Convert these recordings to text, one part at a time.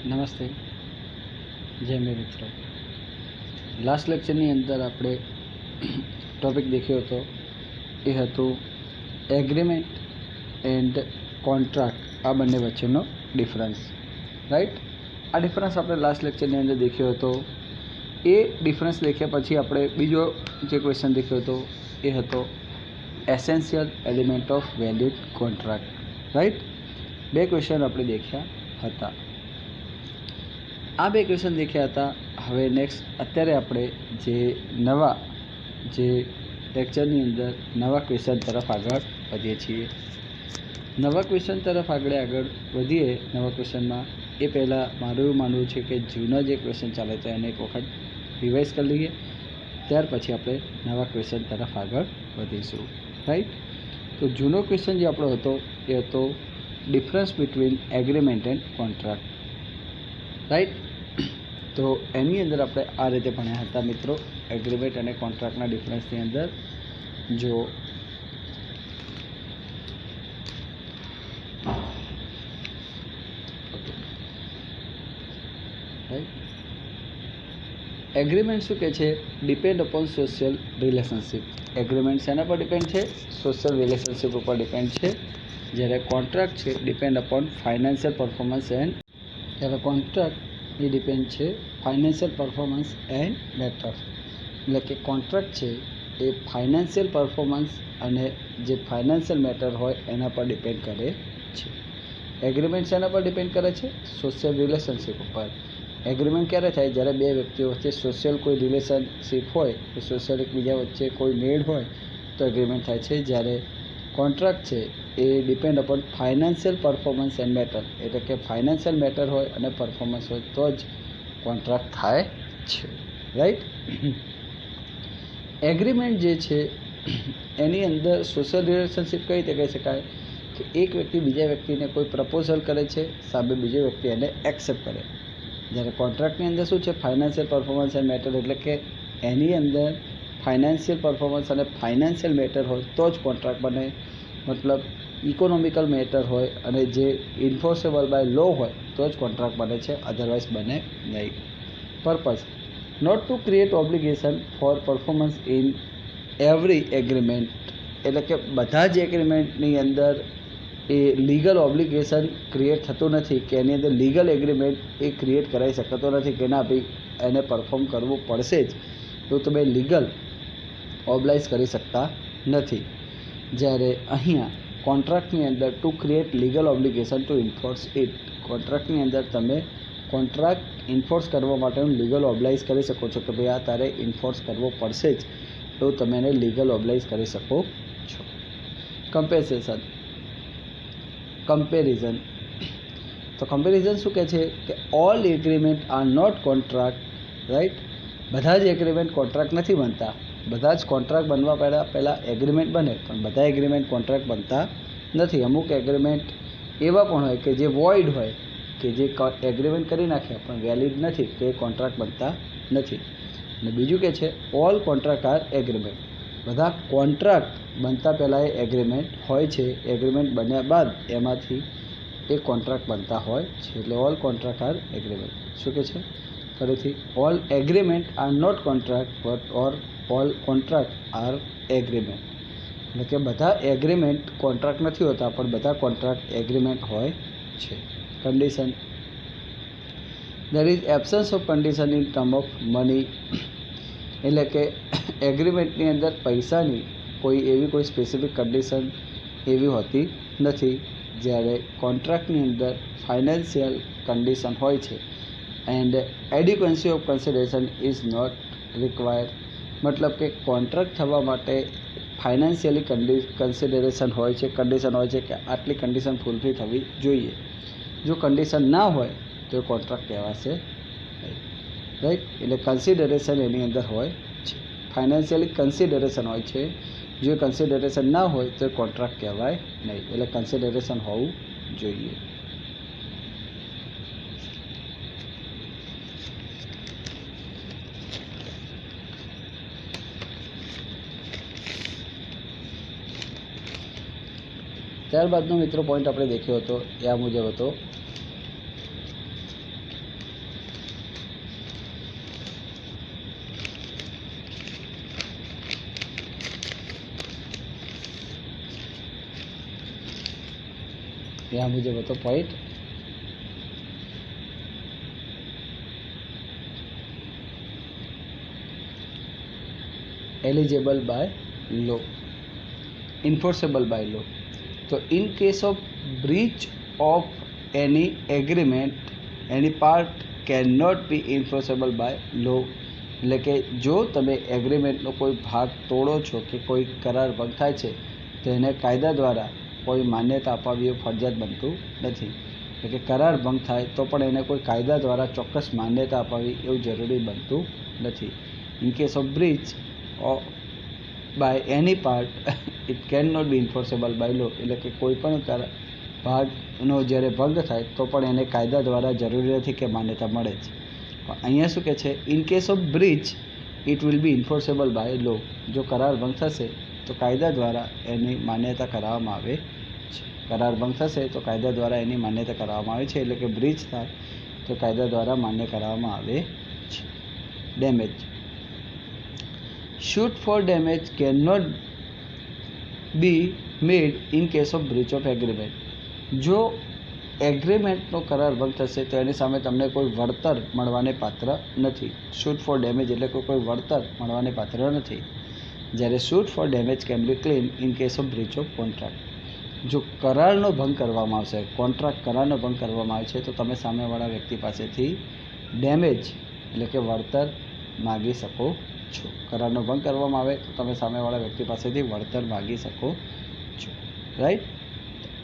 નમસ્તે, જય મે મિત્રો। લાસ્ટ લેક્ચરની અંદર આપણે ટોપિક દેખ્યો હતો એ હતું એગ્રીમેન્ટ એન્ડ કોન્ટ્રાક્ટ, આ બંને વચ્ચેનો ડિફરન્સ, રાઈટ। આ ડિફરન્સ આપણે લાસ્ટ લેક્ચરની અંદર દેખ્યો હતો। એ ડિફરન્સ દેખ્યા પછી આપણે બીજો જે ક્વેશ્ચન દેખ્યો હતો એ હતો essential element of valid contract, right. બે ક્વેશ્ચન આપણે દેખ્યા હતા। આ બે ક્વેશ્ચન દેખ્યા હતા। હવે નેક્સ્ટ અત્યારે આપણે જે નવા જે લેક્ચરની અંદર નવા ક્વેશ્ચન તરફ આગળ વધીએ છીએ। નવા ક્વેશ્ચન તરફ આગળ વધીએ નવા ક્વેશ્ચનમાં એ પહેલાં મારું એવું માનવું છે કે જૂના જે ક્વેશ્ચન ચાલે તો એને એક વખત રિવાઇઝ કરી લઈએ, ત્યાર પછી આપણે નવા ક્વેશ્ચન તરફ આગળ વધીશું, રાઈટ। તો જૂનો ક્વેશ્ચન જે આપણો હતો એ હતો difference between agreement and contract, right. તો એની અંદર આપણે આ રીતે ભણ્યા હતા મિત્રો, એગ્રીમેન્ટ અને કોન્ટ્રાક્ટના ડિફરન્સની અંદર જો એગ્રીમેન્ટ શું કહે છે? Depend upon social relationship. Agreement શેના પર ડિપેન્ડ છે? સોશિયલ રિલેશનશિપ ઉપર ડિપેન્ડ છે। જ્યારે કોન્ટ્રાક્ટ છે depend upon financial performance and A depend છે ફાઇનાન્શિયલ પરફોર્મન્સ એન્ડ મેટર। એટલે કે કોન્ટ્રાક્ટ છે એ ફાઇનાન્શિયલ પરફોર્મન્સ અને જે ફાઇનાન્શિયલ મેટર હોય એના પર ડિપેન્ડ કરે છે। એગ્રીમેન્ટ શેના પર ડિપેન્ડ કરે છે? સોશિયલ રિલેશનશિપ ઉપર। એગ્રીમેન્ટ ક્યારે થાય? જ્યારે બે વ્યક્તિઓ વચ્ચે સોશિયલ કોઈ રિલેશનશિપ હોય, તો સોશિયલ એકબીજા વચ્ચે કોઈ મેળ હોય તો એગ્રીમેન્ટ થાય છે। જ્યારે કોન્ટ્રાક્ટ છે એ depend upon financial performance and matter, એટલે કે ફાઇનાન્શિયલ મેટર હોય અને પરફોર્મન્સ હોય તો જ કોન્ટ્રાક્ટ થાય છે, રાઈટ। એગ્રીમેન્ટ જે છે એની અંદર સોશિયલ રિલેશનશિપ કઈ રીતે કહી શકાય કે એક વ્યક્તિ બીજા વ્યક્તિને કોઈ પ્રપોઝલ કરે છે, સામે બીજો વ્યક્તિ એને એક્સેપ્ટ કરે। જ્યારે કોન્ટ્રાક્ટની અંદર શું છે? ફાઇનાન્શિયલ પરફોર્મન્સ એન્ડ મેટર, એટલે કે એની અંદર ફાઇનાન્શિયલ પરફોર્મન્સ અને ફાઇનાન્શિયલ મેટર હોય તો જ કોન્ટ્રાક્ટ બને, મતલબ ઇકોનોમિકલ મેટર હોય અને જે ઇન્ફોર્સેબલ બાય લો હોય તો જ કોન્ટ્રાક્ટ બને છે, અધરવાઇઝ બને નહીં। Purpose not to create obligation for performance in every agreement, એટલે કે બધા જ એગ્રીમેન્ટની અંદર એ લીગલ ઓબ્લિગેશન ક્રિએટ થતું નથી, કે એની અંદર લીગલ એગ્રીમેન્ટ એ ક્રિએટ કરાવી શકતો નથી કે ના ભાઈ એને પરફોર્મ કરવું પડશે જ, એવું તો ભાઈ લીગલ ઓબ્લાઇઝ કરી શકતા નથી। જ્યારે અહીંયા કોન્ટ્રાક્ટની અંદર to create legal obligation to enforce it, કોન્ટ્રાક્ટની અંદર તમે કોન્ટ્રાક્ટ ઇન્ફોર્સ કરવા માટેનું લીગલ ઓબ્લાઇઝ કરી શકો છો કે ભાઈ આ તારે ઇન્ફોર્સ કરવો પડશે જ, એવું તમે એને લીગલ ઓબ્લાઇઝ કરી શકો છો। કમ્પેરિઝન તો કમ્પેરિઝન શું કહે છે કે all agreement are not contract, right. બધા જ એગ્રીમેન્ટ કોન્ટ્રાક્ટ નથી બનતા, બધા જ કોન્ટ્રાક્ટ બનવા પહેલાં એગ્રીમેન્ટ બને, પણ બધા એગ્રીમેન્ટ કોન્ટ્રાક્ટ બનતા નથી। અમુક એગ્રીમેન્ટ એવા પણ હોય કે જે વોઇડ હોય, કે જે એગ્રીમેન્ટ કરી નાખ્યા પણ વેલિડ નથી, તો એ કોન્ટ્રાક્ટ બનતા નથી। અને બીજું કે છે ઓલ કોન્ટ્રાક્ટ આર એગ્રીમેન્ટ, બધા કોન્ટ્રાક્ટ બનતા પહેલાં એ એગ્રીમેન્ટ હોય છે, એગ્રીમેન્ટ બન્યા બાદ એમાંથી એ કોન્ટ્રાક્ટ બનતા હોય છે, એટલે ઓલ કોન્ટ્રાક્ટ આર એગ્રીમેન્ટ। શું કે છે? ફરીથી, all agreement are not contract but all contract are agreement, એટલે કે બધા એગ્રીમેન્ટ કોન્ટ્રાક્ટ નથી હોતા પણ બધા કોન્ટ્રાક્ટ એગ્રીમેન્ટ હોય છે। Condition there is absence of condition in term of money, એટલે કે એગ્રીમેન્ટની અંદર પૈસાની કોઈ સ્પેસિફિક કન્ડિશન એવી હોતી નથી, જ્યારે કોન્ટ્રાક્ટની અંદર ફાઇનાન્શિયલ કન્ડિશન હોય છે। And adequacy of consideration is not required, મતલબ કે કોન્ટ્રાક્ટ થવા માટે ફાઇનાન્શિયલી કન્સિડરેશન હોય છે, કન્ડિશન હોય છે કે આટલી કન્ડિશન ફૂલફિલ થવી જોઈએ। જો કન્ડિશન ના હોય તો એ કોન્ટ્રાક્ટ કહેવાશે નહીં, રાઈટ। એટલે કન્સિડરેશન એની અંદર હોય છે, ફાઇનાન્શિયલી કન્સિડરેશન હોય છે, જો કન્સિડરેશન ના હોય તો એ કોન્ટ્રાક્ટ કહેવાય નહીં, એટલે કન્સિડરેશન હોવું જોઈએ। ત્યારબાદનો મિત્રો પોઈન્ટ આપણે દેખ્યો હતો એ આ મુજબ હતો यहाँ मुझे बताओ point. Eligible by law, enforceable by law. तो in case of breach of any agreement any part can not be enforceable by law. એટલે કે જો તમે એગ્રીમેન્ટનો કોઈ ભાગ તોડો છો કે કોઈ કરાર ભંગ થાય છે તો એને કાયદા દ્વારા કોઈ માન્યતા અપાવવી એવું ફરજિયાત બનતું નથી। એટલે કે કરાર ભંગ થાય તો પણ એને કોઈ કાયદા દ્વારા ચોક્કસ માન્યતા અપાવવી એવું જરૂરી બનતું નથી। In case of breach by any part it can not be enforceable by law. એટલે કે કોઈ પણ ભાગનો જ્યારે ભંગ થાય તો પણ એને કાયદા દ્વારા જરૂરી નથી કે માન્યતા મળે જ। અહીંયા શું કહે છે, in case of breach it will be enforceable by law. જો કરાર ભંગ થશે તો કાયદા દ્વારા એની માન્યતા કરાવવામાં આવે છે। કરાર ભંગ થશે તો કાયદા દ્વારા એની માન્યતા કરાવવામાં આવે છે। એટલે કે બ્રીચ થાય તો કાયદા દ્વારા માન્ય કરાવવામાં આવે છે। Damage, suit for damage cannot be made in case of breach of agreement। જો એગ્રીમેન્ટનો કરાર ભંગ થશે તો એની સામે તમને કોઈ વળતર મળવાને પાત્ર નથી। શૂટ ફોર ડેમેજ એટલે કે કોઈ વળતર મળવાને પાત્ર નથી। જ્યારે suit for damage can be claim in case of breach of contract. જો કરારનો ભંગ કરવામાં આવશે, કોન્ટ્રાક્ટ કરારનો ભંગ કરવામાં આવે છે તો તમે સામેવાળા વ્યક્તિ પાસેથી ડેમેજ એટલે કે વળતર માગી શકો છો। કરારનો ભંગ કરવામાં આવે તો તમે સામેવાળા વ્યક્તિ પાસેથી વળતર માગી શકો છો। રાઈટ,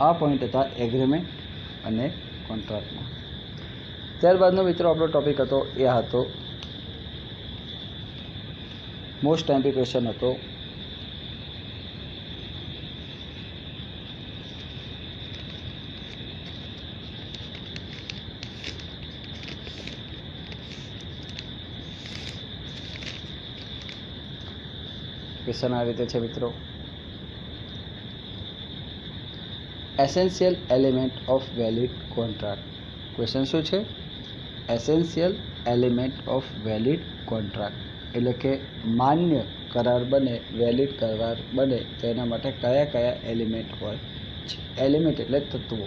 આ પોઈન્ટ હતા એગ્રીમેન્ટ અને કોન્ટ્રાક્ટમાં। ત્યારબાદનો મિત્રો આપણો ટોપિક હતો એ હતો મોસ્ટ ટાઈમ્પી ક્વેશ્ચન હતો ક્વેશ્ચન આ રીતે છે મિત્રો, essential element of valid contract. Question શું છે, essential element of valid contract એટલે કે માન્ય કરાર બને, વેલિડ કરાર બને તો એના માટે કયા કયા એલિમેન્ટ હોય છે। એલિમેન્ટ એટલે તત્વો,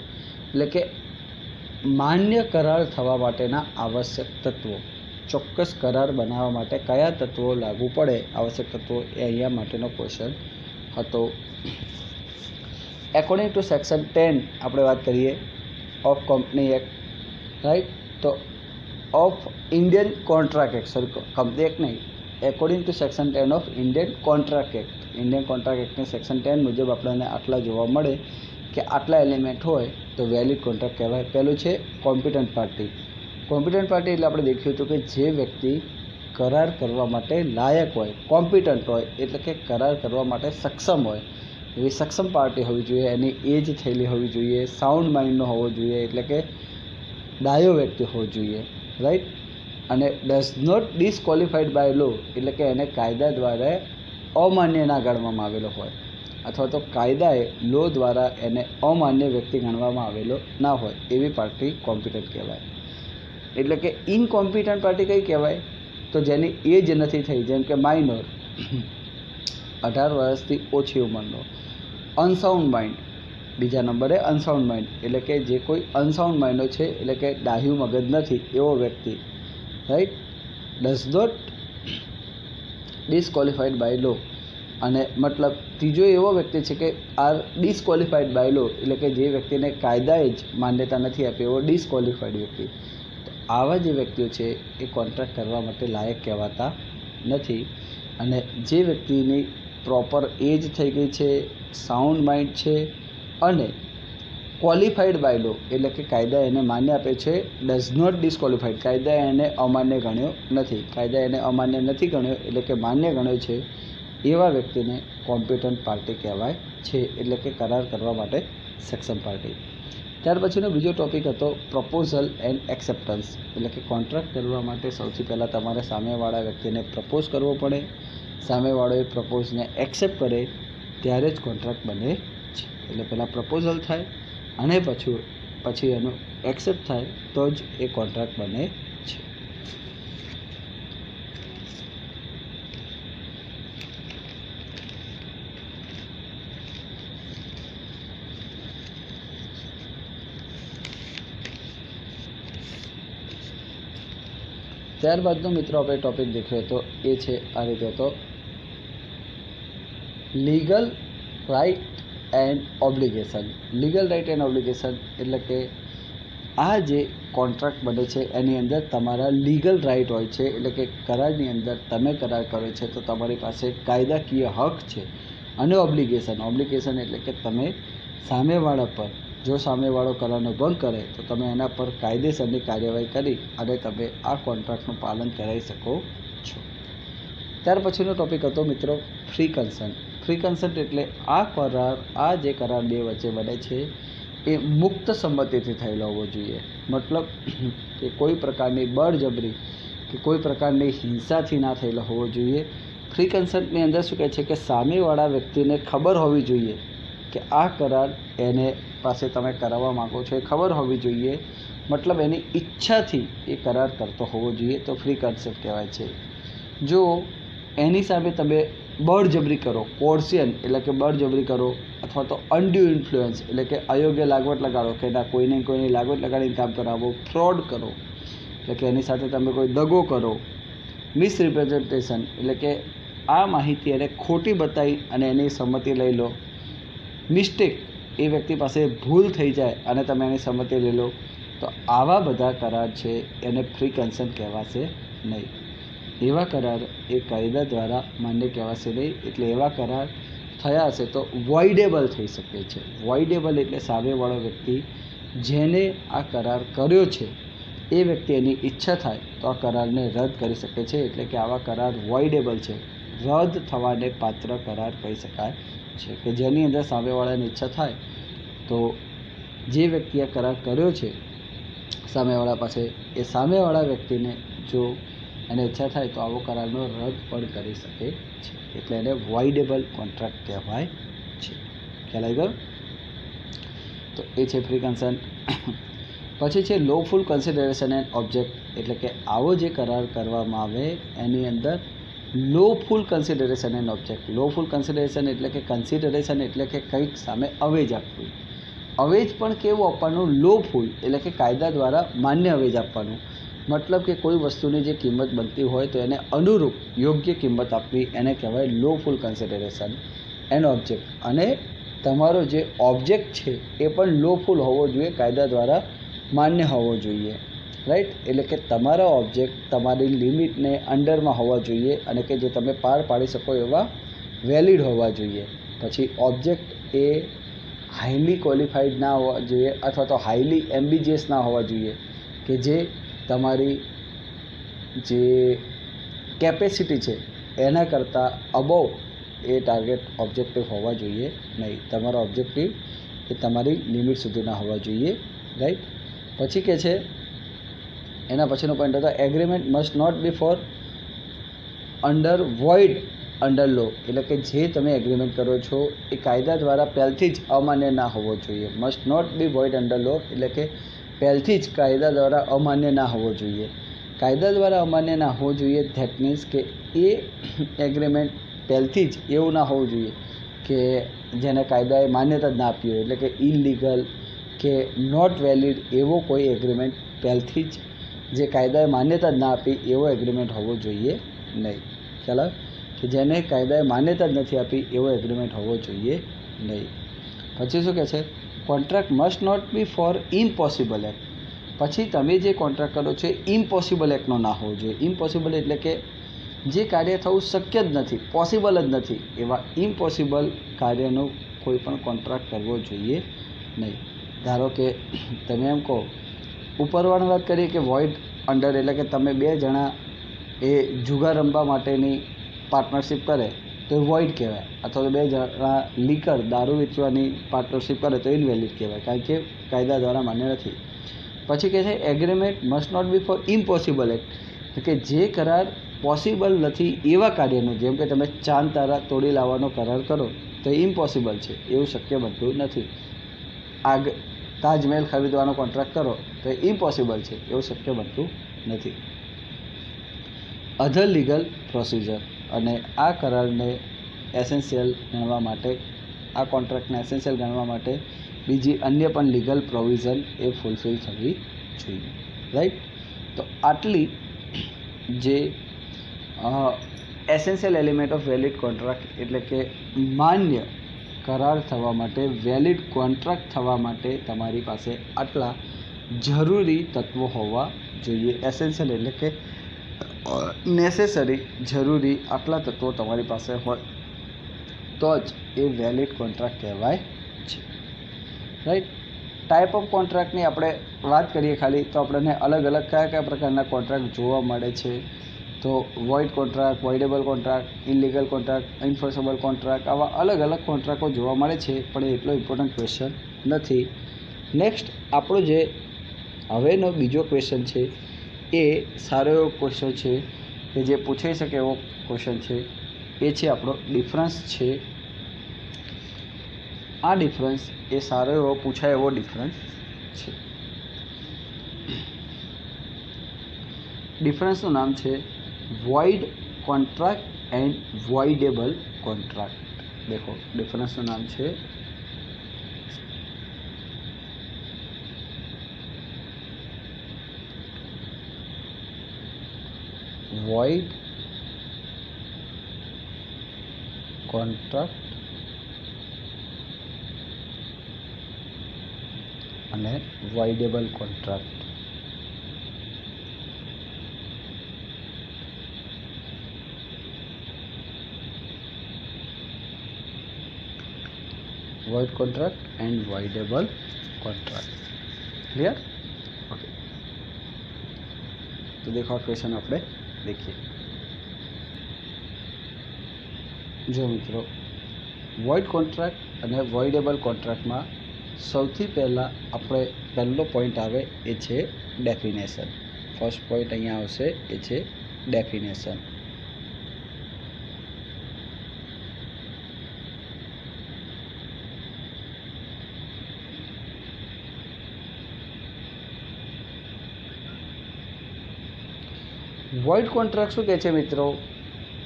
એટલે કે માન્ય કરાર થવા માટેના આવશ્યક તત્વો। ચોક્કસ કરાર બનાવવા માટે કયા તત્વો લાગુ પડે, આવશ્યક તત્વો, એ અહીંયા માટેનો ક્વેશ્ચન હતો। એકોર્ડિંગ ટુ સેક્શન 10 આપણે વાત કરીએ ઓફ કંપની એક્ટ, રાઈટ, તો of Indian contract act, sorry company act નહીં, according to section 10 of Indian contract act, Indian contract એક્ટની સેક્શન 10 મુજબ આપણને આટલા જોવા મળે કે આટલા એલિમેન્ટ હોય તો વેલિડ કોન્ટ્રાક્ટ કહેવાય। પહેલું છે કોમ્પિટન્ટ પાર્ટી। કોમ્પિટન્ટ પાર્ટી એટલે આપણે દેખ્યું હતું કે જે વ્યક્તિ કરાર કરવા માટે લાયક હોય, કોમ્પિટન્ટ હોય એટલે કે કરાર કરવા માટે સક્ષમ હોય, એવી સક્ષમ પાર્ટી હોવી જોઈએ, એની એજ થયેલી હોવી જોઈએ, સાઉન્ડ માઇન્ડનો હોવો જોઈએ એટલે કે ડાયો વ્યક્તિ હોવો જોઈએ, રાઈટ, અને ડઝ નોટ ડિસક્વોલિફાઈડ બાય લો એટલે કે એને કાયદા દ્વારા અમાન્ય ના ગણવામાં આવેલો હોય, અથવા તો કાયદાએ લો દ્વારા એને અમાન્ય વ્યક્તિ ગણવામાં આવેલો ના હોય, એવી પાર્ટી કોમ્પિટન્ટ કહેવાય। એટલે કે ઇનકોમ્પિટન્ટ પાર્ટી કઈ કહેવાય, તો જેની એજ નથી થઈ, જેમ કે માઇનોર 18 વર્ષથી ઓછી ઉંમરનો। અનસાઉન્ડ માઇન્ડ બીજા નંબરે, અનસાઉન્ડ માઇન્ડ એટલે કે જે કોઈ અનસાઉન્ડ માઇન્ડનો છે એટલે કે ડાહ્યું મગજ નથી એવો વ્યક્તિ, રાઈટ, ડઝ નોટ ડિસક્વોલિફાઈડ બાય લો, અને મતલબ ત્રીજો એવો વ્યક્તિ છે કે આર ડિસક્વોલિફાઈડ બાય લો એટલે કે જે વ્યક્તિને કાયદાએ જ માન્યતા નથી આપી એવો ડિસક્વોલિફાઈડ વ્યક્તિ। તો આવા જે વ્યક્તિઓ છે એ કોન્ટ્રાક્ટ કરવા માટે લાયક કહેવાતા નથી। અને જે વ્યક્તિની પ્રોપર એજ થઈ ગઈ છે, સાઉન્ડ માઇન્ડ છે અને ક્વોલિફાઈડ બાય લો એટલે કે કાયદા એને માન્ય આપે છે, ડઝ નોટ ડિસક્વોલિફાઈડ કાયદા એને અમાન્ય ગણ્યો નથી, કાયદા એને અમાન્ય નથી ગણ્યો એટલે કે માન્ય ગણ્યો છે, એવા વ્યક્તિને કોમ્પિટન્ટ પાર્ટી કહેવાય છે, એટલે કે કરાર કરવા માટે સક્ષમ પાર્ટી। ત્યાર પછીનો બીજો ટોપિક હતો પ્રપોઝલ એન્ડ એક્સેપ્ટન્સ, એટલે કે કોન્ટ્રાક્ટ કરવા માટે સૌથી પહેલાં તમારે સામેવાળા વ્યક્તિને પ્રપોઝ કરવો પડે, સામેવાળો એ પ્રપોઝને એક્સેપ્ટ કરે ત્યારે જ કોન્ટ્રાક્ટ બને છે। એટલે પહેલાં પ્રપોઝલ થાય અને પછી એનું એક્સેપ્ટ થાય તો જ એ કોન્ટ્રાક્ટ બને છે। ત્યારબાદનો મિત્રો આપણે ટોપિક દેખ્યો તો એ છે આ રીતે હતો, legal right and obligation. Legal right and obligation એટલે કે આ જે કોન્ટ્રાક્ટ બને છે એની અંદર તમારા લીગલ રાઇટ હોય છે, એટલે કે કરારની અંદર તમે કરાર કરો છો તો તમારી પાસે કાયદાકીય હક છે. અને ઓબ્લિગેશન એટલે કે તમે સામેવાળા પર, જો સામેવાળો કરારનો ભંગ કરે તો તમે એના પર કાયદેસરની કાર્યવાહી કરી અને તમે આ કોન્ટ્રાક્ટનું પાલન કરાવી શકો છો. ત્યાર પછીનો ટોપિક હતો મિત્રો ફ્રી કન્સન્ટ. ફ્રી કન્સન્ટ એટલે આ જે કરાર બે વચ્ચે બને છે એ મુક્ત સંમતિથી થયેલો હોવો જોઈએ. મતલબ કે કોઈ પ્રકારની બળજબરી કે કોઈ પ્રકારની હિંસાથી ના થયેલો હોવો જોઈએ. ફ્રી કન્સન્ટની અંદર શું કહે છે કે સામેવાળા વ્યક્તિને ખબર હોવી જોઈએ કે આ કરાર એને પાસે તમે કરાવવા માગો છો એ ખબર હોવી જોઈએ. મતલબ એની ઈચ્છાથી એ કરાર કરતો હોવો જોઈએ, તો ફ્રી કન્સન્ટ કહેવાય છે. જો એની સામે તમે બળજબરી કરો, કોર્સિયન એટલે કે બળજબરી કરો, અથવા તો અનડ્યુ ઇન્ફ્લુઅન્સ એટલે કે અયોગ્ય લાગવટ લગાડો, કે ના કોઈની લાગવટ લગાડીને કામ કરાવો, ફ્રોડ કરો એટલે કે એની સાથે તમે કોઈ દગો કરો, મિસરિપ્રેઝન્ટેશન એટલે કે આ માહિતી એને ખોટી બતાવી અને એની સંમતિ લઈ લો, મિસ્ટેક એ વ્યક્તિ પાસે ભૂલ થઈ જાય અને તમે એની સંમતિ લઈ લો, તો આવા બધા કરાર છે એને ફ્રી કન્સન્ટ કહેવાશે નહીં. એવા કરાર એ કાયદા દ્વારા માન્ય કહેવાશે નહીં. એટલે એવા કરાર થયા હશે તો વોઇડેબલ થઈ શકે છે. વોઇડેબલ એટલે સામેવાળો વ્યક્તિ જેને આ કરાર કર્યો છે એ વ્યક્તિ એની ઈચ્છા થાય તો આ કરારને રદ કરી શકે છે. એટલે કે આવા કરાર વોઇડેબલ છે, રદ થવાને પાત્ર કરાર કહી શકાય છે, કે જેની અંદર સામેવાળાની ઈચ્છા થાય તો જે વ્યક્તિએ કરાર કર્યો છે સામેવાળા પાસે, એ સામેવાળા વ્યક્તિને જો એને ઈચ્છા થાય તો આવો કરારનો રદ પણ કરી શકે છે. એટલે એને વોઇડેબલ કોન્ટ્રાક્ટ કહેવાય છે. ખ્યાલ આવી ગયો? તો એ છે ફ્રી કન્સન્ટ. પછી છે લોફુલ કન્સિડરેશન એન્ડ ઓબ્જેક્ટ એટલે કે આવો જે કરાર કરવામાં આવે એની અંદર લોફુલ કન્સિડરેશન એન્ડ ઓબ્જેક્ટ. લોફુલ કન્સિડરેશન એટલે કે કંઈક સામે અવેજ આપવું. અવેજ પણ કેવું આપવાનું? લોફુલ એટલે કે કાયદા દ્વારા માન્ય અવેજ આપવાનું. મતલબ કે કોઈ વસ્તુની જે કિંમત બનતી હોય તો એને અનુરૂપ યોગ્ય કિંમત આપવી, એને કહેવાય લોફુલ કન્સિડરેશન એન્ડ ઓબ્જેક્ટ. અને તમારો જે ઓબ્જેક્ટ છે એ પણ લોફુલ હોવો જોઈએ, કાયદા દ્વારા માન્ય હોવો જોઈએ. રાઈટ? એટલે કે તમારા ઓબ્જેક્ટ તમારી લિમિટને અંડરમાં હોવા જોઈએ અને કે જે તમે પાર પાડી શકો એવા વેલિડ હોવા જોઈએ. પછી ઓબ્જેક્ટ એ હાઈલી ક્વોલિફાઈડ ના હોવા જોઈએ અથવા તો હાઈલી એમ્બિજિયસ ના હોવા જોઈએ, કે જે તમારી જે કેપેસિટી છે એના કરતાં અબોવ એ ટાર્ગેટ ઓબ્જેક્ટિવ હોવા જોઈએ નહીં. તમારા ઓબ્જેક્ટિવ એ તમારી લિમિટ સુધીના હોવા જોઈએ. રાઈટ? પછી કે છે એના પછીનો પોઈન્ટ હતો agreement must not be for void under law. એટલે કે જે તમે એગ્રીમેન્ટ કરો છો એ કાયદા દ્વારા પહેલથી જ અમાન્ય ના હોવો જોઈએ. Must not be void under law એટલે કે પહેલથી જ કાયદા દ્વારા અમાન્ય ના હોવો જોઈએ. કાયદા દ્વારા અમાન્ય ના હોવો જોઈએ ધેટ મીન્સ કે એ એગ્રીમેન્ટ પહેલથી જ એવું ના હોવું જોઈએ કે જેને કાયદાએ માન્યતા જ ના આપી હોય, એટલે કે ઇલીગલ કે નોટ વેલિડ એવો કોઈ એગ્રીમેન્ટ પહેલથી જ જે કાયદાએ માન્યતા જ ના આપી એવો એગ્રીમેન્ટ હોવો જોઈએ નહીં. ખ્યાલ આવે? કે જેને કાયદાએ માન્યતા જ નથી આપી એવો એગ્રીમેન્ટ હોવો જોઈએ નહીં. પછી શું કહે છે? Contract must not be for impossible act. પછી તમે જે કોન્ટ્રાક્ટ કરો છો એ ઇમ્પોસિબલ એક્ટનો ના હોવો જોઈએ. ઇમ્પોસિબલ એટલે કે જે કાર્ય થવું શક્ય જ નથી, પોસિબલ જ નથી, એવા ઇમ્પોસિબલ કાર્યનો કોઈ પણ કોન્ટ્રાક્ટ કરવો જોઈએ નહીં. ધારો કે તમે એમ કહો, ઉપરવાળાની વાત કરીએ કે વોઇડ અંડર એટલે કે તમે બે જણા એ જુગાર રમવા માટેની પાર્ટનરશિપ કરે તો એ વોઇડ કહેવાય, અથવા તો બે જણા લીકર દારૂ વેચવાની પાર્ટનરશિપ કરે તો ઇનવેલિડ કહેવાય, કારણ કે કાયદા દ્વારા માન્ય નથી. પછી કહે છે agreement must not be for impossible act, કે જે કરાર પોસિબલ નથી એવા કાર્યનો, જેમ કે તમે ચાંદ તારા તોડી લાવવાનો કરાર કરો તો એ ઇમ્પોસિબલ છે, એવું શક્ય બનતું નથી. તાજમહેલ ખરીદવાનો કોન્ટ્રાક્ટ કરો તો એ ઇમ્પોસિબલ છે, એવું શક્ય બનતું નથી. અધર લીગલ પ્રોસિજર, અને આ કરારને એસેન્શિયલ ગણવા માટે, આ કોન્ટ્રાક્ટને એસેન્શિયલ ગણવા માટે બીજી અન્ય પણ લીગલ પ્રોવિઝન એ ફૂલફિલ થવી જોઈએ. રાઈટ? તો આટલી જે essential element of valid contract એટલે કે માન્ય કરાર થવા માટે, વેલિડ કોન્ટ્રાક્ટ થવા માટે તમારી પાસે આટલા જરૂરી તત્વો હોવા જોઈએ. એસેન્શિયલ એટલે કે નેસેસરી, જરૂરી આટલા તત્વો તમારી પાસે હોય તો જ એ વેલિડ કોન્ટ્રાક્ટ કહેવાય છે. રાઈટ. ટાઈપ ઓફ કોન્ટ્રાક્ટની આપણે વાત કરીએ ખાલી તો આપણને અલગ અલગ કયા પ્રકારના કોન્ટ્રાક્ટ જોવા મળે છે. તો void contract, voidable contract, illegal contract, enforceable contract, આવા અલગ અલગ કોન્ટ્રાક્ટો જોવા મળે છે, પણ એ એટલો ઇમ્પોર્ટન્ટ ક્વેશ્ચન નથી. નેક્સ્ટ આપણો જે હવેનો બીજો ક્વેશ્ચન છે એ સારો એવો ક્વેશ્ચન છે કે જે પૂછાઈ શકે એવો ક્વેશ્ચન છે. એ છે આપણો ડિફરન્સ છે. આ ડિફરન્સ એ સારો એવો પૂછાય એવો ડિફરન્સ છે. ડિફરન્સનું નામ છે void contract and voidable contract. દેખો ડિફરન્સનું નામ છે વોઇડ કોન્ટ્રાક્ટ અને voidable contract. void contract and voidable contract. Clear? Okay. तो देखो क्वेश्चन આપણે देखिए. जो मित्रों void contract અને voidable contract માં સૌથી પહેલા આપણે પહેલો પોઈન્ટ આવે એ છે ડેફિનેશન. ફર્સ્ટ પોઈન્ટ અહીંયા આવશે એ છે ડેફિનેશન. void contract શું કહે છે મિત્રો?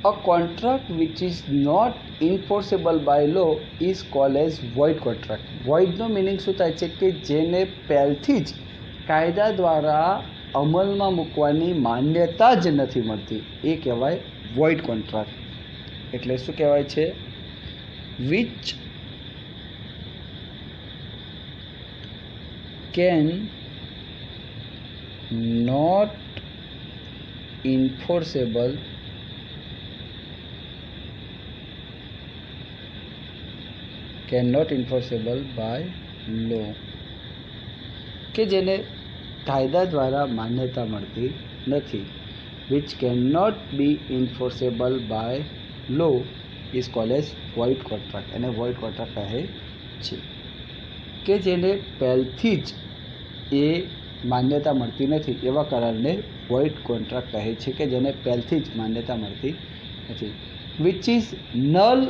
a contract which is not enforceable by law is called as void contract. void no meaning શું થાય છે કે જેને પહેલથી જ કાયદા દ્વારા અમલમાં મૂકવાની માન્યતા જ નથી મળતી એ કહેવાય void contract. એટલે શું કહેવાય છે? which can not enforceable by law. કે જેને કાયદા દ્વારા માન્યતા મળતી નથી. which cannot be enforceable by law is called as void contract. અને void contract કહે છે કે જેને પહેલથી જ એ માન્યતા મળતી નથી એવા કરારને void contract કહે છે કે જેને પહેલથી જ માન્યતા મળતી નથી. which is null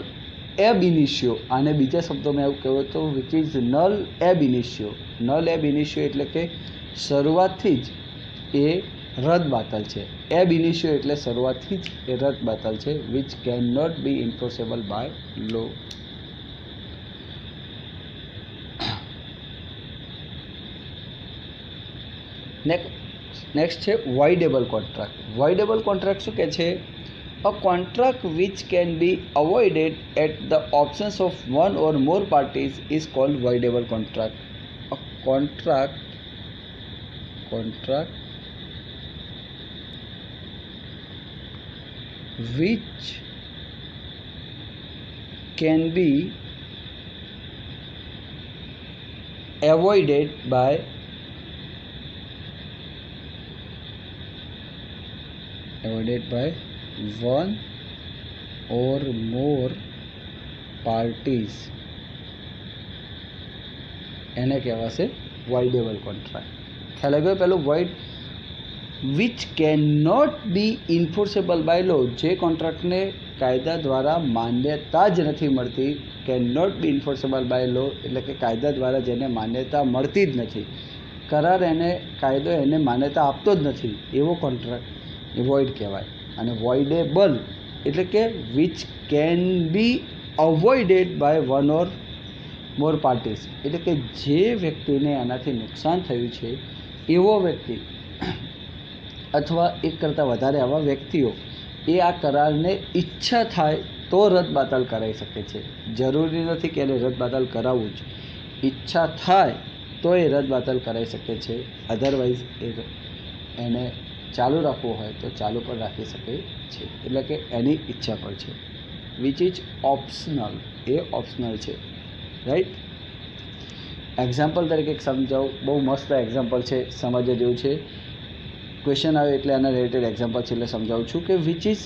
ab initio. આને બીજા શબ્દોમાં એવું કહેવું તો which is null ab initio. null ab initio એટલે કે શરૂઆતથી જ એ રદ બાતલ છે. ab initio એટલે શરૂઆતથી જ એ રદ બાતલ છે. which cannot be enforceable by law. Next છે voidable contract. voidable contract શું કહે છે? a contract which can be avoided at the options of one or more parties is called voidable contract. a contract which can be avoided by one or more parties એને કહેવાશે voidable contract. ખ્યાલ આવ્યો? પેલું void which cannot be enforceable by law. જે કોન્ટ્રાક્ટને કાયદા દ્વારા માન્યતા જ નથી મળતી. cannot be enforceable by law એટલે કે કાયદા દ્વારા જેને માન્યતા મળતી જ નથી. કરાર એને કાયદો એને માન્યતા આપતો જ નથી એવો કોન્ટ્રાક્ટ એ void કહેવાય. અને voidable એટલે કે which can be avoided by one or more parties એટલે કે જે વ્યક્તિને આનાથી નુકસાન થયું છે એવો વ્યક્તિ અથવા એક કરતાં વધારે આવા વ્યક્તિઓ એ આ કરારને ઈચ્છા થાય તો રદબાતલ કરાવી શકે છે. જરૂરી નથી કે એને રદબાતલ કરાવવું જ, ઈચ્છા થાય તો એ રદબાતલ કરાવી શકે છે. અધરવાઇઝ એને ચાલુ રાખવું હોય તો ચાલુ પણ રાખી શકે છે, એટલે કે એની ઈચ્છા પર છે. Which is optional, A optional છે, રાઈટ. એક્ઝામ્પલ તરીકે સમજાવું, બહુ મસ્ત એક્ઝામ્પલ છે, સમજવા જેવું છે. ક્વેશ્ચન આવે એટલે આના રિલેટેડ એક્ઝામ્પલ છે એટલે સમજાવું છું કે which is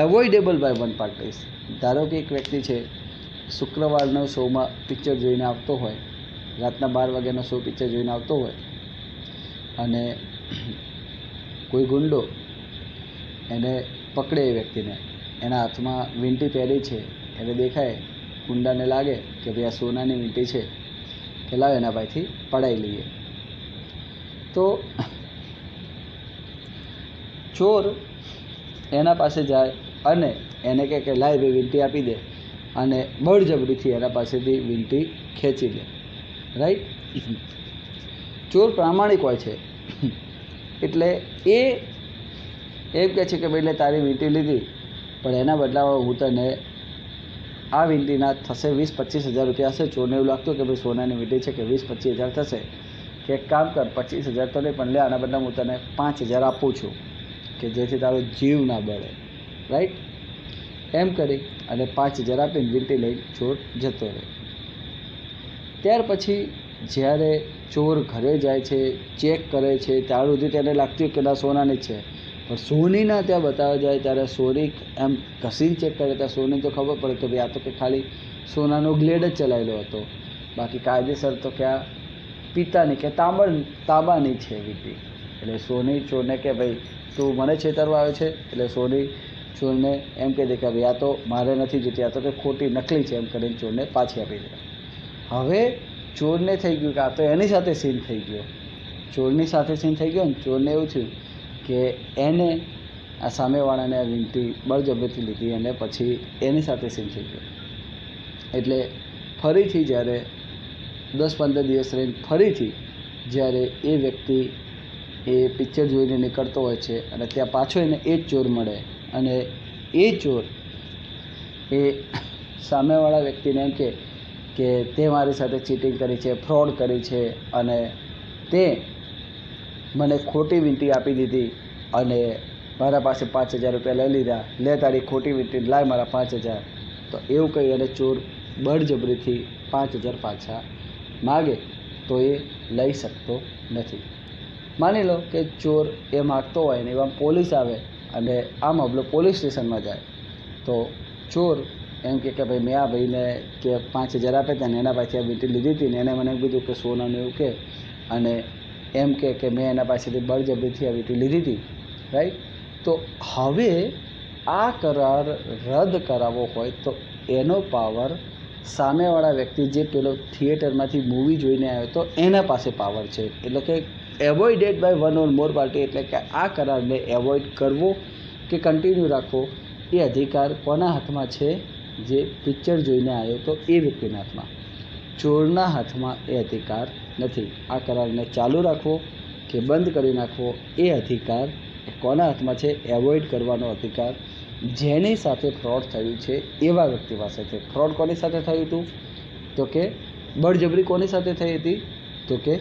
avoidable by one parties. ધારો કે એક વ્યક્તિ છે, શુક્રવારનો શોમાં પિક્ચર જોઈને આવતો હોય, રાતના 12 વાગ્યાનો શો પિક્ચર જોઈને આવતો હોય, અને કોઈ ગુંડો એને પકડે, એ વ્યક્તિને એના હાથમાં વીંટી પહેરી છે, એને દેખાય, ગુંડાને લાગે કે ભાઈ આ સોનાની વીંટી છે, કે લાવ એના પાસેથી પડાવી લઈએ. તો ચોર એના પાસે જાય અને એને કહે કે લાય ભાઈ વીંટી આપી દે, અને બળજબરીથી એના પાસેથી વીંટી ખેંચી લે, રાઈટ. ચોર પ્રામાણિક હોય છે એટલે એ એમ કહે છે કે ભાઈ લે તારી વીંટી લીધી, પણ એના બદલામાં હું તને આ વીંટીના થશે 20-25 હજાર રૂપિયા હશે. ચોરને એવું લાગતું કે ભાઈ સોનાની વીંટી છે કે 20-25 હજાર થશે, કે એક કામ કર 25 હજાર તો નહીં પણ લે આના બદલામાં હું તને 5 હજાર આપું છું, કે જેથી તારો જીવ ના બળે, રાઈટ. એમ કરી અને 5 હજાર આપીને વીંટી લઈ ચોર જતો રહે. ત્યાર પછી જ્યારે ચોર ઘરે જાય છે, ચેક કરે છે, ત્યાર સુધી તેને લાગતું કે ના સોનાની જ છે, પણ સોનીના ત્યાં બતાવવા જાય ત્યારે સોની એમ ઘસીને ચેક કરે ત્યાં સોની તો ખબર પડે કે ભાઈ આ તો કે ખાલી સોનાનો ગ્લેડ જ ચલાવેલો હતો, બાકી કાયદેસર તો કે આ પિત્તાની કે તાંબાની છે વીંટી. એટલે સોની ચોરને કે ભાઈ તું મને છેતરવા આવે છે. એટલે સોની ચોરને એમ કહી દે કે ભાઈ આ તો મારે નથી જોતી, આ તો કે ખોટી નકલી છે, એમ કરીને ચોરને પાછી આપી દે. હવે ચોરને થઈ ગયું કે આ તો એની સાથે સીન થઈ ગયો, ચોરની સાથે સીન થઈ ગયો ને ચોરને એવું થયું કે એને આ સામેવાળાને આ વીંટી બળજબરીથી લીધી અને પછી એની સાથે સીન થઈ ગયો. એટલે ફરીથી જ્યારે 10-15 દિવસ રહીને ફરીથી જ્યારે એ વ્યક્તિ એ પિક્ચર જોઈને નીકળતો હોય છે અને ત્યાં પાછો એને એ જ ચોર મળે, અને એ ચોર એ સામેવાળા વ્યક્તિને એમ કે તે મારી સાથે ચીટિંગ કરી છે, ફ્રોડ કરી છે, અને તે મને ખોટી વીંટી આપી દીધી અને મારા પાસે 5000 રૂપિયા લઈ લીધા, લે તારી ખોટી વીંટી લાય મારા 5000. તો એવું કહી અને ચોર બળજબરીથી 5000 પાછા માગે તો એ લઈ શકતો નથી. માની લો કે ચોર એ માગતો હોય ને એવા પોલીસ આવે અને આ મામલો પોલીસ સ્ટેશનમાં જાય, તો ચોર એમ કે ભાઈ મેં આ ભાઈને કે 5000 આપ્યા હતા ને એના પાસેથી આ વીંટી લીધી હતી ને એને મને એમ કીધું કે સોનાનું એવું કે, અને એમ કે મેં એના પાસેથી બળજબરીથી આ વીંટી લીધી હતી, રાઈટ. તો હવે આ કરાર રદ કરાવવો હોય તો એનો પાવર સામેવાળા વ્યક્તિ જે પેલો થિયેટરમાંથી મૂવી જોઈને આવ્યો તો એના પાસે પાવર છે. એટલે કે avoided by one or more party, એટલે કે આ કરારને એવોઇડ કરવો કે કન્ટિન્યુ રાખવો એ અધિકાર કોના હાથમાં છે? જે પિક્ચર જોઈને આવ્યો તો એ વ્યક્તિના હાથમાં. ચોરના હાથમાં એ અધિકાર નથી. આ કરારને ચાલુ રાખવો કે બંધ કરી નાખવો એ અધિકાર કોના હાથમાં છે? એવોઇડ કરવાનો અધિકાર જેની સાથે ફ્રોડ થયું છે એવા વ્યક્તિ પાસે છે. ફ્રોડ કોની સાથે થયું હતું? તો કે બળજબરી કોની સાથે થઈ હતી? તો કે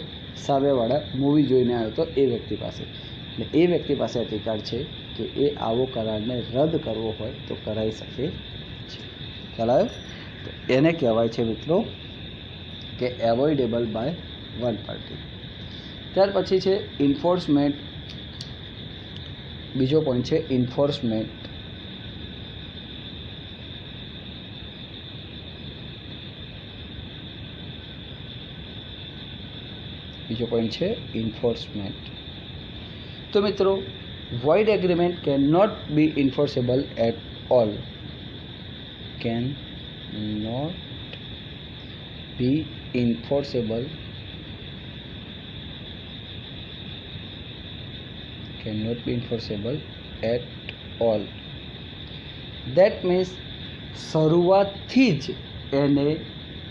સામેવાળા મૂવી જોઈને આવ્યો તો એ વ્યક્તિ પાસે. એટલે એ વ્યક્તિ પાસે અધિકાર છે કે એ આવો કરારને રદ કરવો હોય તો કરાવી શકે છે. ખ્યાલ આવ્યો? તો એને કહેવાય છે મિત્રો કે એવોઇડેબલ બાય વન પાર્ટી. ત્યાર પછી છે ઇન્ફોર્સમેન્ટ. બીજો પોઈન્ટ છે ઇન્ફોર્સમેન્ટ. બીજો પોઈન્ટ છે ઇન્ફોર્સમેન્ટ. તો મિત્રો void agreement cannot be enforceable at all. Cannot be enforceable. Cannot be enforceable at all. That means શરૂઆતથી જ એને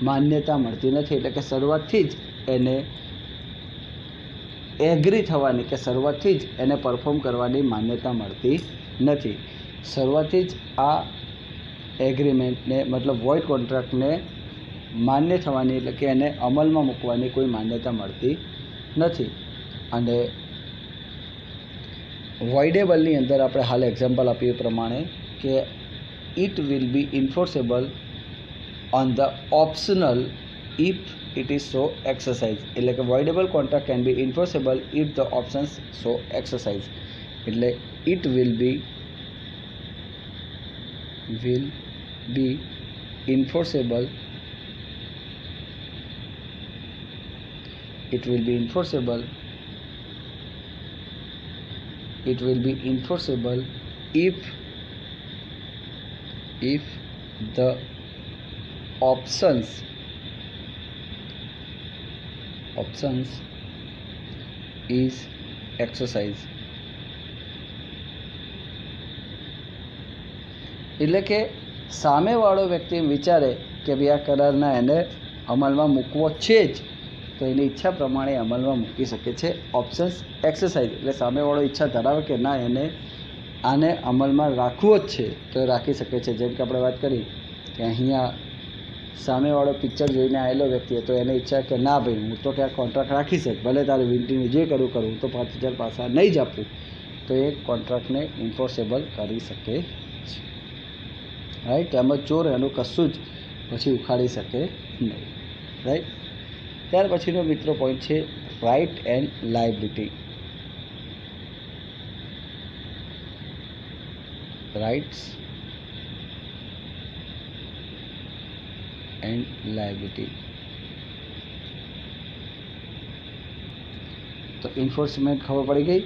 માન્યતા મળતી નથી. એટલે કે શરૂઆતથી જ એને એગ્રી થવાની કે શરૂઆતથી જ એને પરફોર્મ કરવાની માન્યતા મળતી નથી. શરૂઆતથી જ આ એગ્રીમેન્ટને મતલબ વોઇડ કોન્ટ્રાક્ટને માન્ય થવાની એટલે કે એને અમલમાં મૂકવાની કોઈ માન્યતા મળતી નથી. અને વોઇડેબલની અંદર આપણે હાલ એક્ઝામ્પલ આપીએ પ્રમાણે કે it will be enforceable on the optional if it is so exercise. એટલે કે voidable contract can be enforceable if the options so exercise. એટલે it will be enforceable if the options is exercised. એટલે કે સામેવાળો વ્યક્તિ વિચારે કે ભાઈ આ કરારના એને અમલમાં મૂકવો છે જ, તો એની ઈચ્છા પ્રમાણે અમલમાં મૂકી શકે છે. ઓપ્શન્સ એક્સરસાઇઝ એટલે સામેવાળો ઈચ્છા ધરાવે કે ના એને આને અમલમાં રાખવો જ છે તો એ રાખી શકે છે. જેમ કે આપણે વાત કરી કે અહીંયા સામેવાળો પિક્ચર જોઈને આવેલો વ્યક્તિ તો એને ઈચ્છા કે ના ભાઈ હું તો ક્યાંક કોન્ટ્રાક્ટ રાખીશ જ, ભલે તારે વિનંતીને જે કરું હું તો 5,000 પાછા નહીં જ આપું, તો એ કોન્ટ્રાક્ટને ઇન્ફોર્સેબલ કરી શકે છે. રાઈટ. તેમજ ચોર એનું કશું જ પછી ઉખાડી શકે નહીં. રાઈટ. ત્યાર પછીનો મિત્રો પોઈન્ટ છે right and liability. Rights and liability. તો ઇન્ફોર્સમેન્ટ ખબર પડી ગઈ.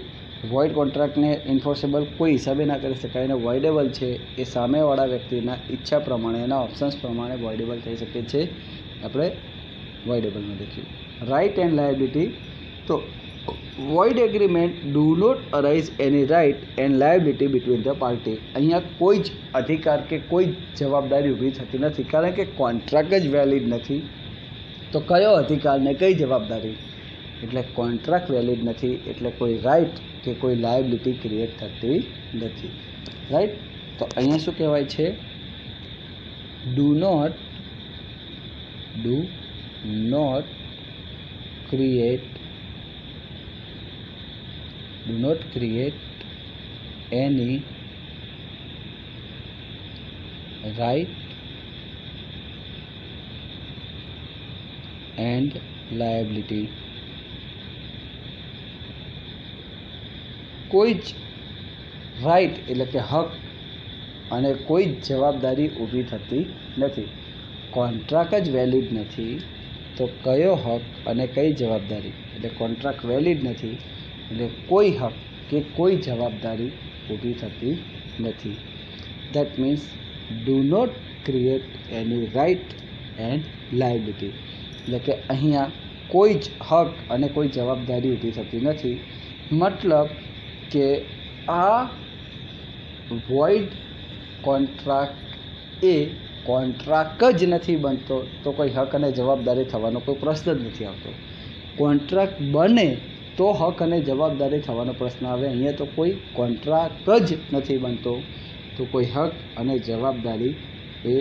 વોઇડ કોન્ટ્રાક્ટને ઇન્ફોર્સેબલ કોઈ હિસાબે ના કરી શકાય અને વોઇડેબલ છે એ સામેવાળા વ્યક્તિના ઈચ્છા પ્રમાણે એના ઓપ્શન્સ પ્રમાણે વોઇડેબલ થઈ શકે છે. આપણે વોઇડેબલમાં લખ્યું. Right and liability. તો void agreement do not arise any right and liability between the party. અહીંયા કોઈ જ અધિકાર કે કોઈ જ જવાબદારી ઊભી થતી નથી, કારણ કે કોન્ટ્રાક્ટ જ વેલિડ નથી. તો કયો અધિકાર ને કઈ જવાબદારી? એટલે કોન્ટ્રાક્ટ વેલિડ નથી એટલે કોઈ રાઇટ કે કોઈ લાયબિલિટી ક્રિએટ થતી નથી. રાઈટ. તો અહીંયા શું કહેવાય છે? Do not create any right and liability. કોઈ જ રાઇટ એટલે કે હક અને કોઈ જ જવાબદારી ઊભી થતી નથી. કોન્ટ્રાક્ટ જ વેલિડ નથી તો કયો હક અને કઈ જવાબદારી? એટલે કોન્ટ્રાક્ટ વેલિડ નથી એટલે કોઈ હક કે કોઈ જવાબદારી ઊભી થતી નથી. That means do not create any right and liability. એટલે કે અહીંયા કોઈ જ હક અને કોઈ જવાબદારી ઊભી થતી નથી. મતલબ કે આ વોઇડ કોન્ટ્રાક્ટ એ કોન્ટ્રાક્ટ જ નથી બનતો તો કોઈ હક અને જવાબદારી થવાનો કોઈ પ્રશ્ન જ નથી આવતો. કોન્ટ્રાક્ટ બને તો હક અને જવાબદારી થવાનો પ્રશ્ન આવે. અહીંયા તો કોઈ કોન્ટ્રાક્ટ જ નથી બનતો તો કોઈ હક અને જવાબદારી એ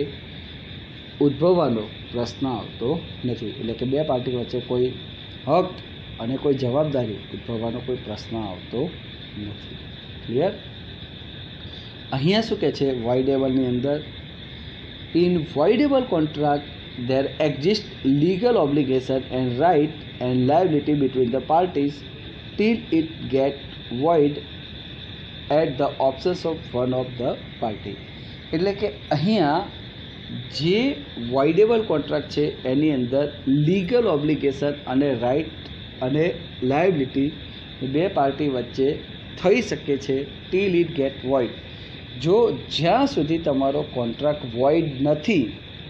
ઉદ્ભવવાનો પ્રશ્ન આવતો નથી. એટલે કે બે પાર્ટી વચ્ચે કોઈ હક અને કોઈ જવાબદારી ઉદ્ભવવાનો કોઈ પ્રશ્ન આવતો નથી. ક્લિયર? અહીંયા શું કહે છે વોઇડેબલની અંદર? In voidable contract there exists legal obligation and right and liability between the parties till it get void at the options of one of the party. એટલે કે અહીંયા જે વોઇડેબલ કોન્ટ્રાક્ટ છે એની અંદર લીગલ ઓબ્લિગેશન અને રાઇટ અને લાયબિલિટી બે party વચ્ચે થઈ શકે છે ટીલ ઇટ ગેટ વોઇડ. જો જ્યાં સુધી તમારો કોન્ટ્રાક્ટ વોઇડ નથી,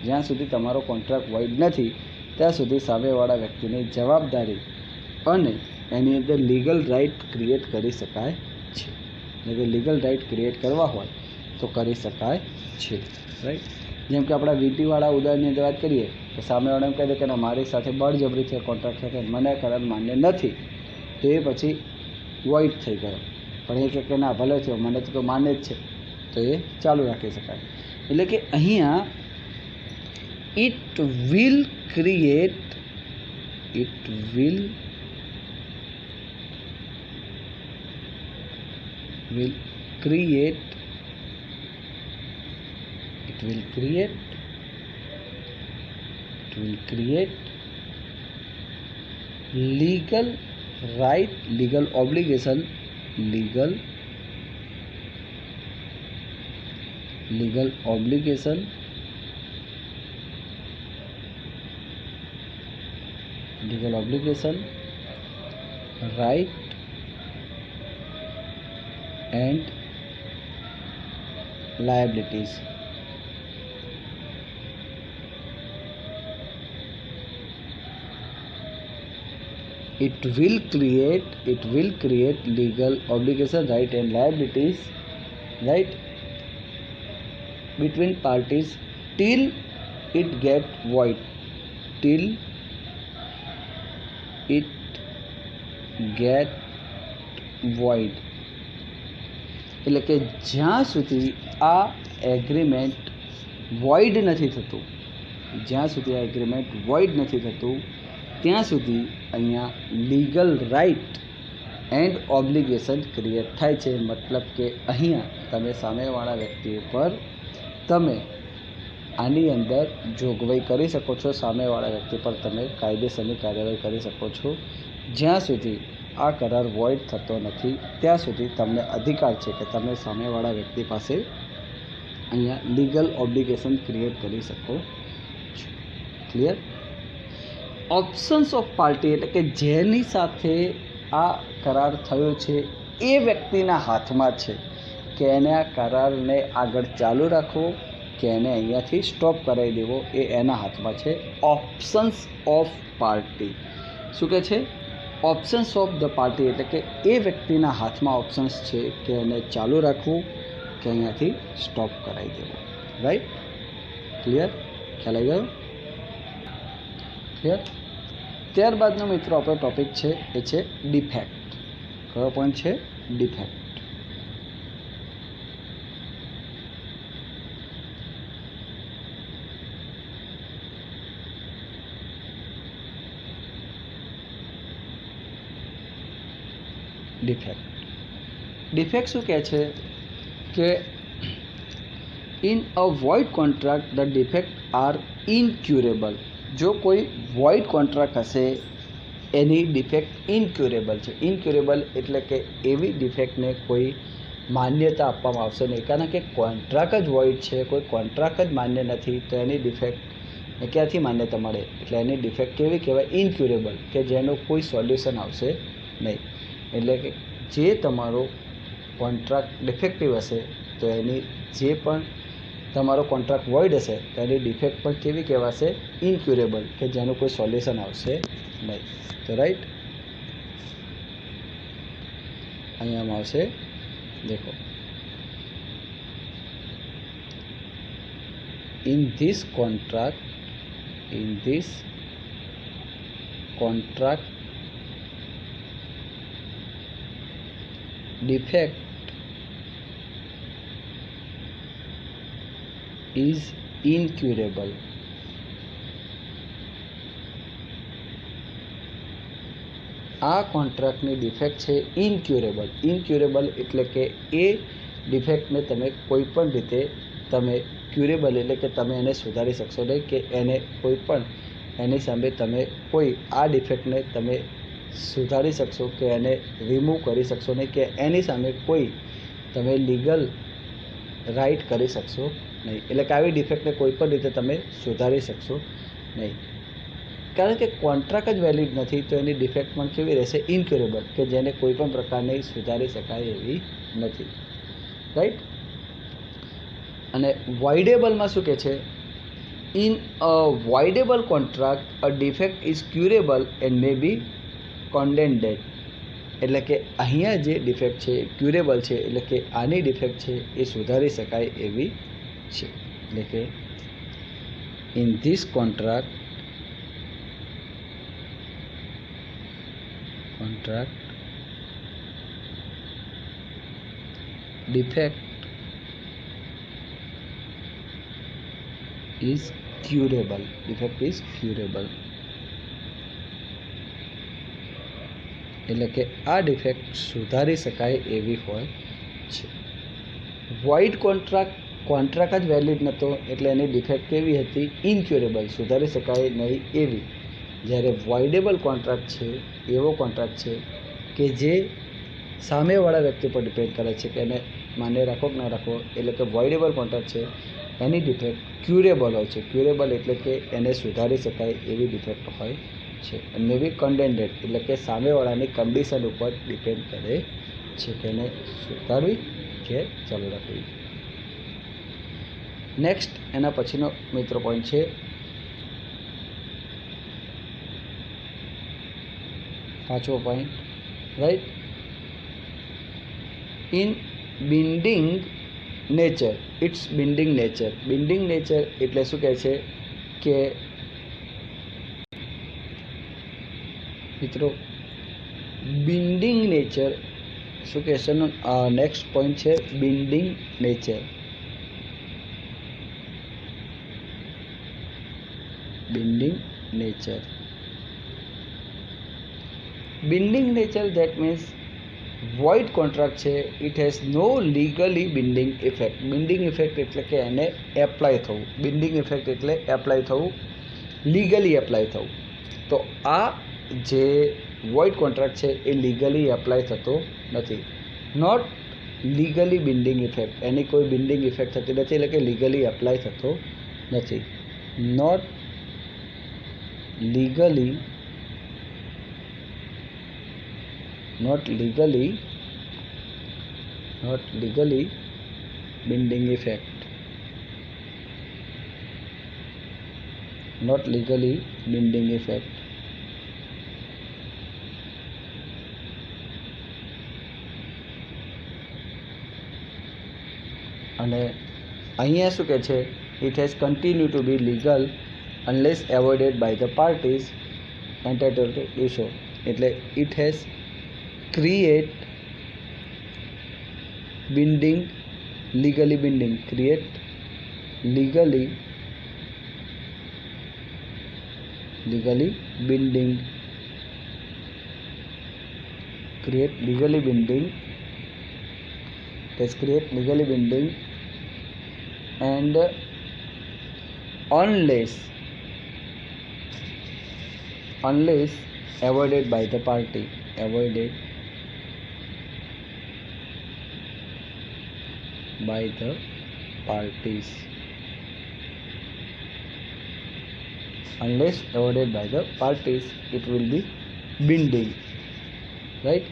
જ્યાં સુધી તમારો કોન્ટ્રાક્ટ વોઇડ નથી ત્યાં સુધી સામેવાળા વ્યક્તિની જવાબદારી અને એની અંદર લીગલ રાઇટ ક્રિએટ કરી શકાય છે. એટલે કે લીગલ રાઇટ ક્રિએટ કરવા હોય તો કરી શકાય છે. રાઈટ. જેમ કે આપણા વીટીવાળા ઉદાહરણની અંદર વાત કરીએ તો સામેવાળા એમ કહે છે કે ના મારી સાથે બળજબરીથી કોન્ટ્રાક્ટ છે કે મને કરાર માન્ય નથી, તો એ પછી વોઇડ થઈ ગયો. પણ એ કે ના ભલે થયો, મને તો માને જ છે, તો એ ચાલુ રાખી શકાય. એટલે કે અહીંયા it will create legal right, legal obligation, legal obligation, right and liabilities. It will create legal obligation, right and liabilities, right, between parties till it get void. એટલે કે જ્યાં સુધી આ એગ્રીમેન્ટ વોઇડ નથી થતું, ત્યાં સુધી અહીંયા legal right and obligation create થાય છે. મતલબ કે અહીંયા તમે સામેવાળા વ્યક્તિ ઉપર તમે આની અંદર જોગવાઈ કરી શકો છો, સામેવાળા વ્યક્તિ પર તમે કાયદેસરની કાર્યવાહી કરી શકો છો. જ્યાં સુધી આ કરાર વોઇડ થતો નથી ત્યાં સુધી તમને અધિકાર છે કે તમે સામેવાળા વ્યક્તિ પાસે અહીંયા લીગલ ઓબ્લિગેશન ક્રિએટ કરી શકો છો. ક્લિયર? ઓપ્શન્સ ઓફ પાર્ટી એટલે કે જેની સાથે આ કરાર થયો છે એ વ્યક્તિના હાથમાં છે કે એને આ કરારને આગળ ચાલુ રાખવો કે એને અહીંયાથી સ્ટોપ કરાવી દેવો, એ એના હાથમાં છે. ઓપ્શન્સ ઓફ પાર્ટી શું કહે છે? ઓપ્શન્સ ઓફ ધ પાર્ટી એટલે કે એ વ્યક્તિના હાથમાં ઓપ્શન્સ છે કે એને ચાલુ રાખવું કે અહીંયાથી સ્ટોપ કરાવી દેવું. રાઈટ? ક્લિયર? ખ્યાલ આવી ગયો? ક્લિયર? ત્યારબાદનો મિત્રો આપણો ટોપિક છે એ છે ડિફેક્ટ. કયો પોઈન્ટ છે? ડિફેક્ટ. ડિફેક્ટ શું કહે છે કે in a void contract the defect are incurable. જો કોઈ વોઇડ કોન્ટ્રાક્ટ હશે એની ડિફેક્ટ ઇનક્યુરેબલ છે. ઇનક્યુરેબલ એટલે કે એવી ડિફેક્ટને કોઈ માન્યતા આપવામાં આવશે નહીં, કારણ કે કોન્ટ્રાક્ટ જ વોઇડ છે, કોઈ કોન્ટ્રાક્ટ જ માન્ય નથી, તો એની ડિફેક્ટને ક્યાંથી માન્યતા મળે? એટલે એની ડિફેક્ટ કેવી કહેવાય? ઇનક્યુરેબલ, કે જેનું કોઈ સોલ્યુશન આવશે નહીં. એટલે કે જે તમારો કોન્ટ્રાક્ટ ડિફેક્ટિવ હશે તો એની જે પણ તમારો કોન્ટ્રાક્ટ વોઇડ હશે તો એની ડિફેક્ટ પણ કેવી કહેવાશે? ઇનક્યુરેબલ, કે જેનું કોઈ સોલ્યુશન આવશે નહીં. તો રાઈટ, અહીંયામાં આવશે દેખો, in this contract defect is incurable. આ કોન્ટ્રાક્ટની ડિફેક્ટ છે ઇનક્યુરેબલ. ઇનક્યુરેબલ એટલે કે એ ડિફેક્ટને તમે કોઈ પણ રીતે તમે ક્યુરેબલ એટલે કે તમે એને સુધારી શકશો નહીં, કે એને કોઈ પણ એની સામે તમે કોઈ આ ડિફેક્ટને તમે સુધારી શકશો કે એને રિમૂવ કરી શકશો નહીં, કે એની સામે કોઈ તમે લીગલ રાઇટ કરી શકશો નહીં. એટલે કે આવી ડિફેક્ટને કોઈ પણ રીતે તમે સુધારી શકશો નહીં, કારણ કે કોન્ટ્રાક્ટ જ વેલિડ નથી, તો એની ડિફેક્ટ પણ કેવી રહેશે? ઇનક્યુરેબલ, કે જેને કોઈ પણ પ્રકારની સુધારી શકાય એવી નથી. રાઈટ? અને વોઇડેબલમાં શું કહે છે? In a voidable contract a defect is curable and may be condoned. એટલે કે અહીંયા જે ડિફેક્ટ છે ક્યુરેબલ છે, એટલે કે આની ડિફેક્ટ છે એ સુધારી શકાય એવી છે. એટલે કે in this contract defect is curable. Defect is curable. એટલે કે આ ડિફેક્ટ સુધારી શકાય એવી હોય છે. વોઇડ કોન્ટ્રાક્ટ જ વેલિડ નહોતો એટલે એની ડિફેક્ટ કેવી હતી? ઇનક્યુરેબલ, સુધારી શકાય નહીં એવી. જ્યારે વોઇડેબલ કોન્ટ્રાક્ટ છે એવો કોન્ટ્રાક્ટ છે કે જે સામેવાળા વ્યક્તિ પર ડિપેન્ડ કરે છે કે એને માન્ય રાખો કે ના રાખો. એટલે કે વોઇડેબલ કોન્ટ્રાક્ટ છે એની ડિફેક્ટ ક્યુરેબલ હોય છે. ક્યુરેબલ એટલે કે એને સુધારી શકાય એવી ડિફેક્ટ હોય છે. મે બી કન્ટેન્ડેડ એટલે કે સામેવાળાની કન્ડિશન ઉપર ડિપેન્ડ કરે છે કે એને સુધારવી કે ચાલુ રાખવી. નેક્સ્ટ એના પછીનો મિત્રો પોઈન્ટ છે પાંચમો point, right. In binding nature, it's binding nature. Binding nature એટલે શું કહે છે કે મિત્રો બિન્ડિંગ નેચર શું કહેશે? નેક્સ્ટ પોઈન્ટ છે binding nature. Binding nature. Binding nature that means void contract છે it has no legally binding effect. Binding effect એટલે કે એને એપ્લાય થવું. બિન્ડિંગ ઇફેક્ટ એટલે એપ્લાય થવું, લીગલી એપ્લાય થવું. તો આ જે વોઇડ કોન્ટ્રાક્ટ છે એ લીગલી એપ્લાય થતો નથી. નોટ લીગલી બિન્ડિંગ ઇફેક્ટ, એની કોઈ બિન્ડિંગ ઇફેક્ટ થતી નથી એટલે કે લીગલી એપ્લાય થતો નથી. Not legally binding effect. Not legally binding effect. અને અહીંયા શું કહે છે? it has continued to be legal unless avoided by the parties entitled to do so. એટલે it has create binding, legally binding, create legally binding, create legally binding, let's create legally binding and unless avoided by the party, avoided by the parties, unless avoided by the parties it will be binding, right.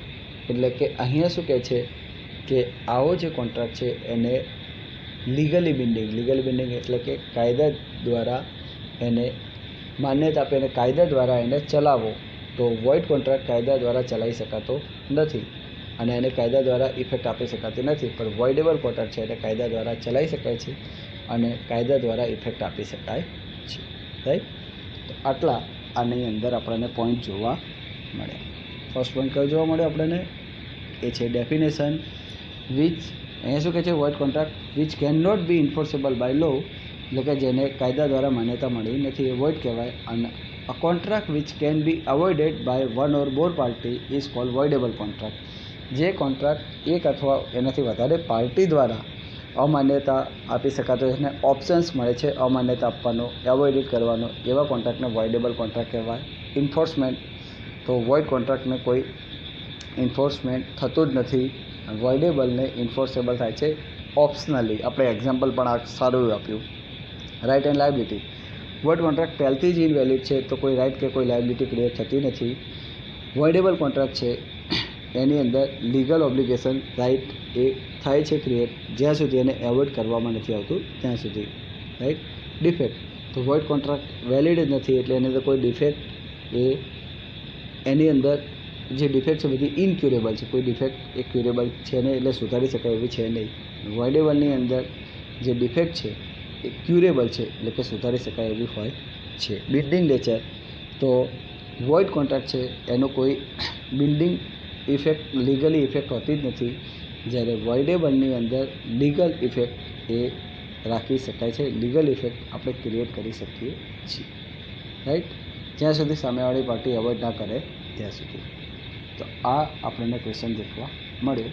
એટલે કે અહીંયા શું કહે છે કે આવો જે contract છે એને લીગલી બિન્ડિંગ એટલે કે કાયદા દ્વારા એને માન્યતા આપે અને કાયદા દ્વારા એને ચલાવો. તો વોઇડ કોન્ટ્રાક્ટ કાયદા દ્વારા ચલાવી શકાતો નથી અને એને કાયદા દ્વારા ઇફેક્ટ આપી શકાતી નથી. પણ વોઇડેબલ કોન્ટ્રાક્ટ છે એને કાયદા દ્વારા ચલાવી શકાય છે અને કાયદા દ્વારા ઇફેક્ટ આપી શકાય છે, રાઈટ. તો આટલા આની અંદર આપણને પોઈન્ટ જોવા મળે. ફર્સ્ટ પોઈન્ટ કયો જોવા મળે આપણને? એ છે ડેફિનેશન વિચ, અહીંયા શું કહે છે? Void contract which can not be enforceable by law, એટલે કે જેને કાયદા દ્વારા માન્યતા મળી નથી એ વોઇડ કહેવાય. અને a contract which can be avoided by one or more party is called voidable contract. જે કોન્ટ્રાક્ટ એક અથવા એનાથી વધારે પાર્ટી દ્વારા અમાન્યતા આપી શકાતો એને ઓપ્શન્સ મળે છે અમાન્યતા આપવાનો, એવોઇડ કરવાનો, એવા કોન્ટ્રાક્ટને વોઇડેબલ કોન્ટ્રાક્ટ કહેવાય. ઇન્ફોર્સમેન્ટ, તો વોઇડ કોન્ટ્રાક્ટને કોઈ ઇન્ફોર્સમેન્ટ થતું જ નથી. વોઇડેબલને ઇન્ફોર્સેબલ થાય છે ઓપ્શનલી. આપણે એક્ઝામ્પલ પણ આ સારું આપ્યું. Right and liability. Void contract પહેલથી જ ઇનવેલિડ છે તો કોઈ રાઇટ કે કોઈ લાયબિલિટી ક્રિએટ થતી નથી. વોઇડેબલ કોન્ટ્રાક્ટ છે એની અંદર લીગલ ઓબ્લિગેશન રાઇટ એ થાય છે ક્રિએટ જ્યાં સુધી એને એવોઇડ કરવામાં નથી આવતું ત્યાં સુધી, રાઇટ. ડિફેક્ટ, તો વોઇડ કોન્ટ્રાક્ટ વેલિડ જ નથી એટલે એની અંદર કોઈ ડિફેક્ટ એ એની અંદર જે ડિફેક્ટ છે બધી ઇનક્યુરેબલ છે. કોઈ ડિફેક્ટ એ ક્યુરેબલ છે નહીં એટલે સુધારી શકાય એવી છે નહીં. વોઇડેબલની અંદર જે ડિફેક્ટ છે એ ક્યુરેબલ છે એટલે કે સુધારી શકાય એવી હોય છે. બિલ્ડિંગ નેચર, તો વોઇડ કોન્ટ્રાક્ટ છે એનો કોઈ બિલ્ડિંગ ઇફેક્ટ લીગલી ઇફેક્ટ હોતી જ નથી જ્યારે વોઇડેબલની અંદર લીગલ ઇફેક્ટ એ રાખી શકાય છે, લીગલ ઇફેક્ટ આપણે ક્રિએટ કરી શકીએ છીએ, રાઈટ, જ્યાં સુધી સામેવાળી પાર્ટી અવોઇડ ના કરે ત્યાં સુધી. તો આ આપણને ક્વેશ્ચન દેખવા મળ્યો.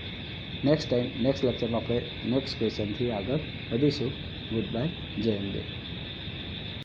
નેક્સ્ટ ટાઈમ નેક્સ્ટ લેક્ચરમાં આપણે નેક્સ્ટ ક્વેશ્ચનથી આગળ વધીશું. ગુડ બાય, જય હિન્દ.